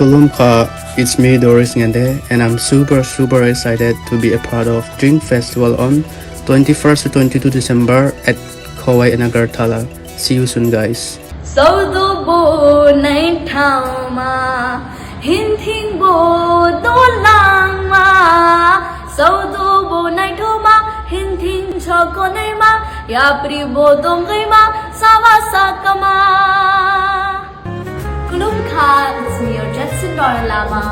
Kulumka, it's me Doris Ngende, and I'm super excited to be a part of Drink Festival on 21st to 22 December at Kauai and Agartala. See you soon, guys. Saudo bo nai thau ma, hin thing bo do lang ma. Saudo bo nai thau ma, hin thing choko nai ma, ya pri bo dong gai ma, sawa sakama. Kulumka, it's me, your Jetson Dora Lama,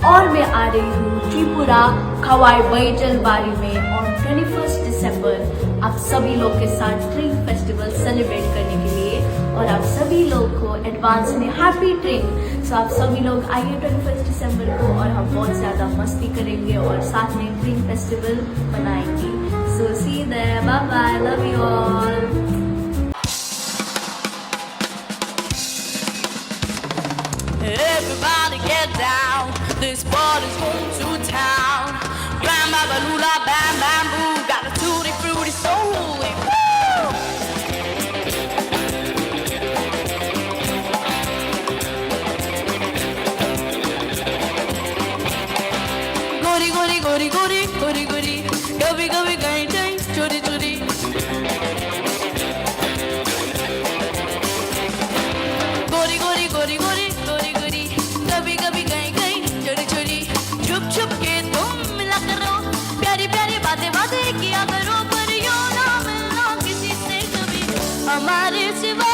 और मैं आ रही हूँ त्रिपुरा खवाई बैजल बारी में on 21st दिसंबर आप सभी लोग के साथ ड्रिंक फेस्टिवल सेलिब्रेट करने के लिए और आप सभी लोग को एडवांस में हैप्पी ड्रिंक। सो आप सभी लोग आइए 21st दिसंबर को और हम बहुत ज़्यादा मस्ती करेंगे और साथ में ड्रिंक फेस्टिवल मनाएंगे। So see there, bye bye, love you all. Everybody get down, this party's going to town. Grandma Balula, bam bam boo, got a tutti frutti soul. Gori gori gori gori gori gori, gabi gabi gai gai, chori chori. Gori gori gori gori. कभी कभी गई गई छोटी छोटी छुप छुप के तुम मिला करो प्यारी प्यारी बातें बातें किया करो पर यो ना मिलना किसी से कभी हमारे सिवा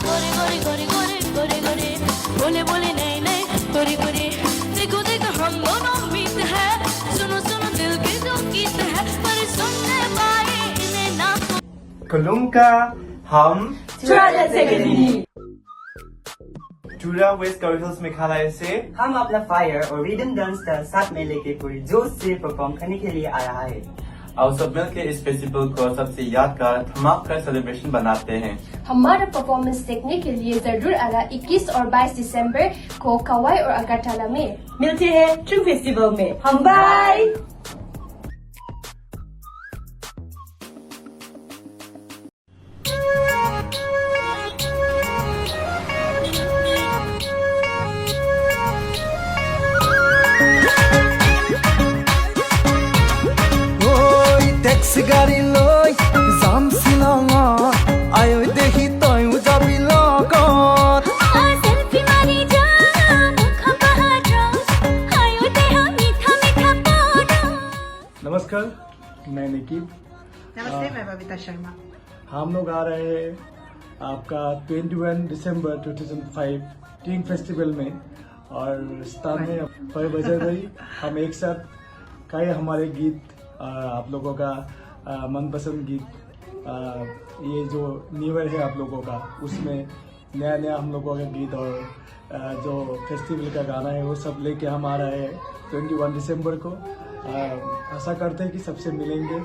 गोरे गोरे गोरे गोरे गोरे गोरे बोले बोले नहीं नहीं गोरे गोरे देखो देखो हम दोनों मीत है सुनो सुनो दिल के जो गीत है पर सुनने पाए इन्हें ना कुलुमका हम चूरा वेस्ट गर्ल्स मेघालय से हम अपना फायर और रिदम डांस का साथ में लेके पूरी जोश से परफॉर्म करने के लिए आया है। और सब मिलके इस फेस्टिवल को सबसे यादगार धमाका सेलिब्रेशन बनाते हैं। हमारा परफॉर्मेंस देखने के लिए जरूर आना 21 और 22 दिसंबर को कवाई और अगरतला में। मिलते हैं ड्रिंक फेस्टिवल में। हम बाय। गाड़ी लय जाम सिलंगा आयो देखि तयु जाबि लगत सेल्फी मारी जा मुख पहाड़ आयो देह मीठा मीठा पाडो। नमस्कार, मैं निकित। नमस्ते, मैं बबीता शर्मा। हम लोग आ रहे हैं आपका 21 दिसंबर 2005 ड्रिंक फेस्टिवल में और स्थान है पर बजरबरी। हम एक साथ कई हमारे गीत आप लोगों का मनपसंद गीत ये जो न्यू ईयर है आप लोगों का उसमें नया नया हम लोगों का गीत और जो फेस्टिवल का गाना है वो सब लेके हम आ रहे हैं 21 दिसंबर को। आशा करते हैं कि सबसे मिलेंगे,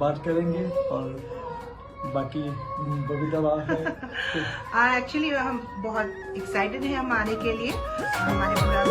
बात करेंगे और बाकी बबीता बात है। एक्चुअली हम बहुत एक्साइटेड हैं हम आने के लिए। हमारे पूरा